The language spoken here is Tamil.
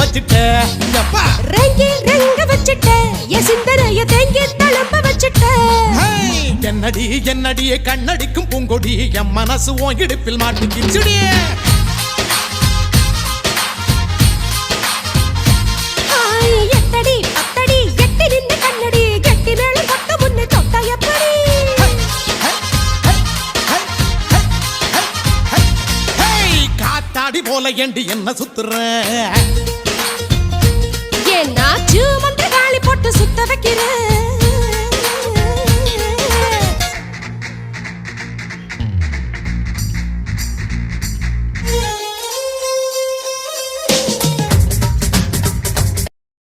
வச்சுட்ட ரெங்கி ரெங்க வச்சுட்ட என் சிந்தனைய தேங்கி தளம்ப வச்சுட்ட என்னடி என்னடியே கண்ணடிக்கும் பூங்கொடி என் மனசு உன் இடுப்பில் மாட்டிக்கிச்சுடி எட்டடி பத்தடி எட்டி நின்று கண்ணடி கெட்டி மேலும் கொட்ட முன்னு தொட்ட எப்படி காத்தாடி போல ஏண்டி என்ன சுத்துற